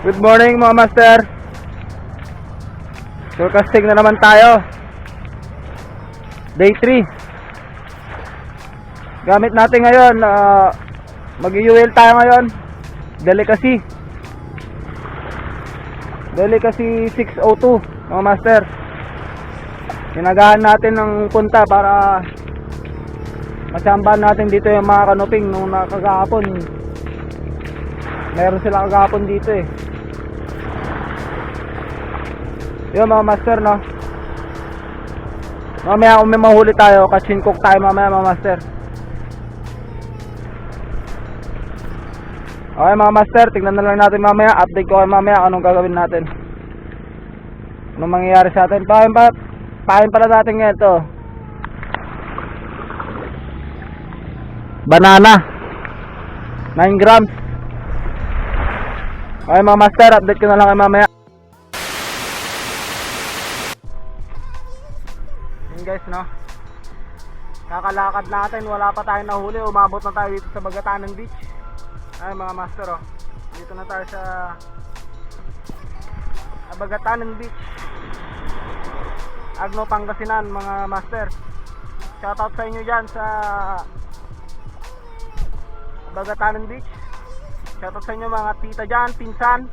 Good morning mga master. Forecasting na naman tayo. Day 3. Gamit natin ngayon, mag-UL tayo ngayon. Delicacy 602 mga master. Ginagahan natin ng punta para matsambahan natin dito yung mga kanuping nung nakagahapon. Meron sila kagahapon dito eh. Yun mga master, no? Mamaya kung may mahuli tayo, catch and cook tayo mamaya mga master. Okay mga master, tignan na lang natin mamaya. Update ko kayo mamaya anong gagawin natin, anong mangyayari sa atin. Pahin pala natin ngayon to, banana 9 grams. Okay mga master, update ko na lang kayo mamaya. Guys, no, kakalakad natin, wala pa tayong nahuli, umabot na tayo dito sa Bagatanan Beach. Ay mga master, oh, dito na tayo sa Bagatanan Beach, Agno, Pangasinan mga master. Shoutout sa inyo dyan sa Bagatanan Beach. Shoutout sa inyo mga tita dyan, pinsan.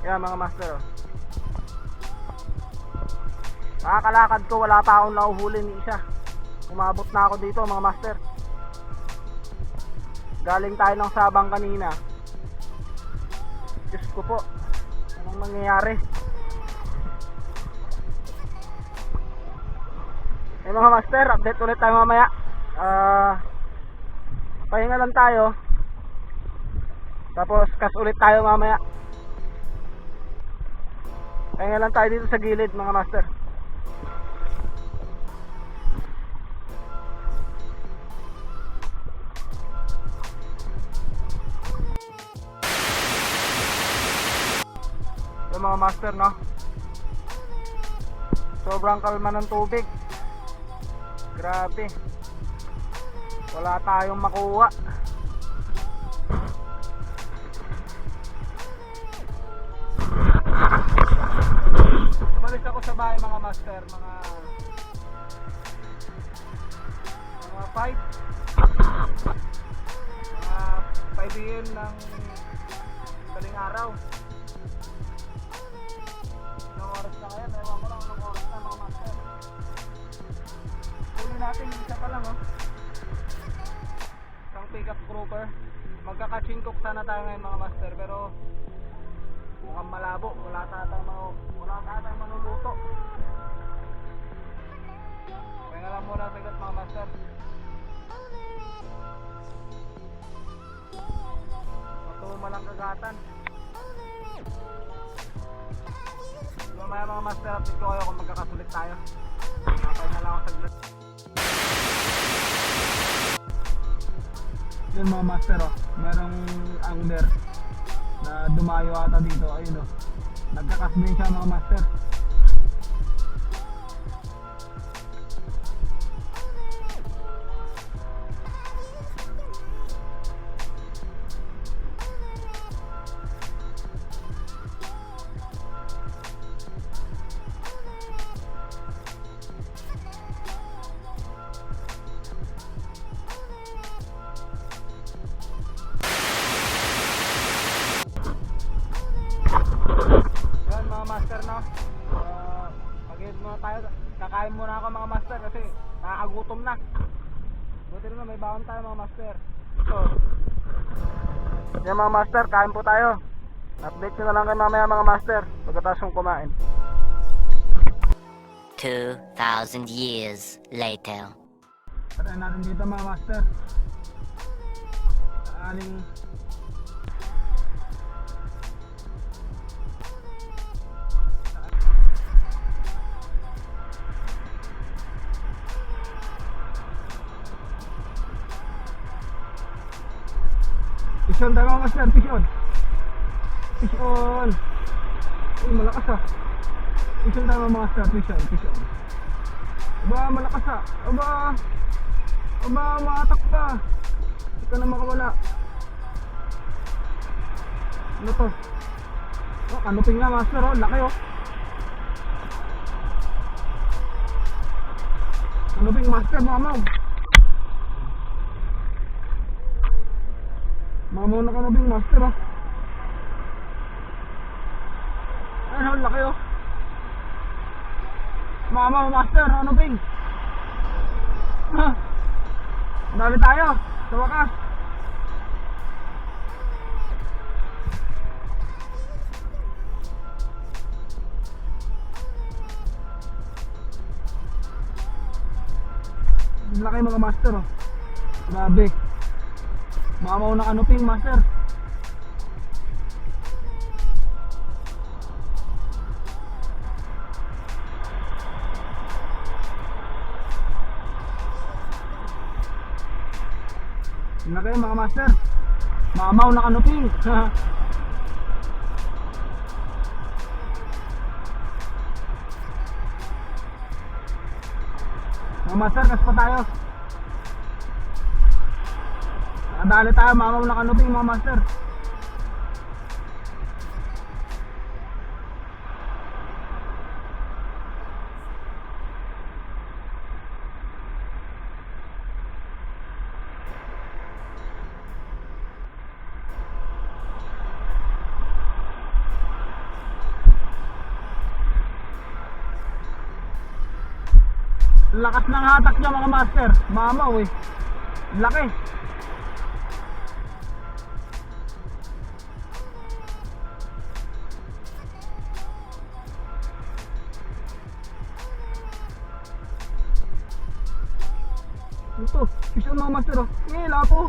Yan mga master, oh. Nakakalakad ko, wala pa akong nahuhuli ni isa. Umabot na ako dito mga master. Galing tayo ng Sabang kanina. Diyos ko po, anong mangyayari? Eh mga master, update ulit tayo mamaya. Pahinga lang tayo, tapos kas ulit tayo mamaya. Pahinga lang tayo dito sa gilid mga master. Mga master, no, sobrang kalma ng tubig, grabe, wala tayong makuha. Tumalis ako sa bahay mga master, mga 5 PM ng daling araw. Oras na kaya, ewan ko lang anong oras na mga master. Huli natin, isa pa lang, oh, isang pick up grouper. Magka-catching cook sana tayo ngayon mga master, pero mukhang malabo, wala tayong manuluto. Kaya nga lang muna sagot mga master. Matuma lang kagatan. Mamaya mga master, update ko kayo kung magkakasulit tayo. Kapay na lang ako saglit. Yun mga master, oh, merong angler na dumayo ata dito. Ayun, oh, nagkakasbin siya mga master. Mag-head muna tayo, kakain muna ako mga master kasi nakakagutom na. Buti na may baon tayo mga master. So yan mga master, kain po tayo. Update nyo na lang kayo mamaya mga master pagkatapos kong kumain. 2,000 years later. Tarayan natin dito mga master. Aling fish on tayo mga master, fish on. Fish on. Uy, malakas ah. Fish on tayo mga master, fish on. Aba, malakas ah. Aba, maatak pa. Hindi ka na makawala. Ano to? Oh, kanuping nga master oh, laki oh. Kanuping master, mamaw. Mamaw na kanuping master oh. Ayun oh, laki oh. Mamaw master, kanuping. Ha. Dali tayo, sa wakas. Laki mga master oh. Grabe. Mamaw na kanuping master. Laki mga master. Mamaw na kanuping. Mga master, kas pa tayo. Nakadali tayo, mamaw na kanuping mga master. Lakas ng hatak niya mga master. Mamaw eh. Laki. Ito, fish on mga master oh. Lapo.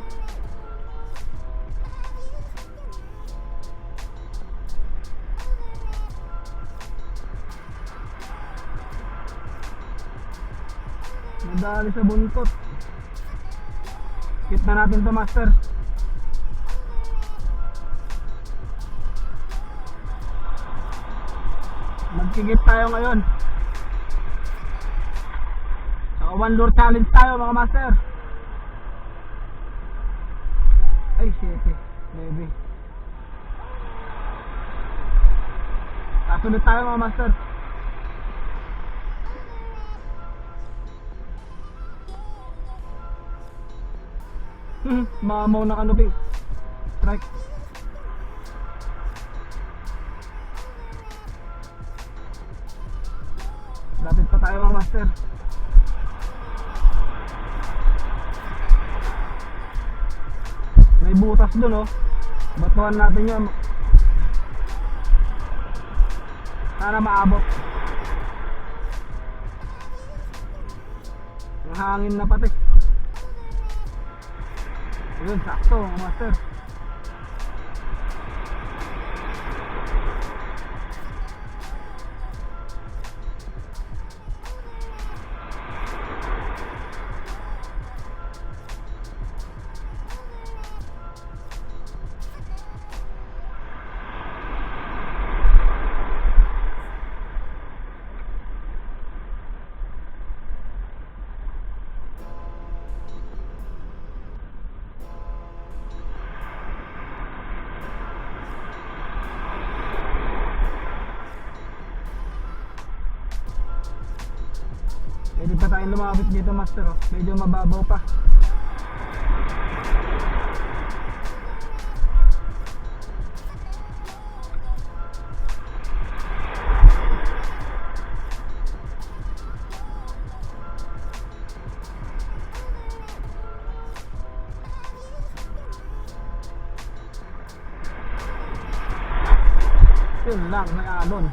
Nadali sa buntot. Hit na natin to master. Magkigit tayo ngayon. Saka one lure challenge tayo mga master. Ay shit eh, baby. Kasunod tayo mga master. Mamaw na kanuping. Strike. Lapit pa tayo mga master. May butas dun oh. Batuhan natin yan. Sana maabot. Ang hangin na pati. Yun, sakto mga master. Pwede pa tayong lumapit dito master oh. Medyo mababaw pa. Yun lang, may alon.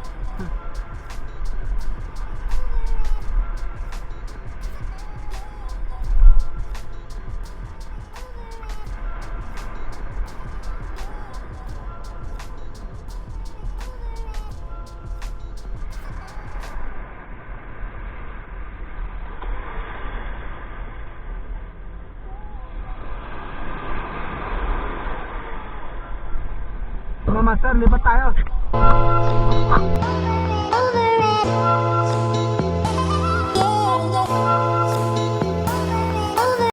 Mga master, lipat tayo.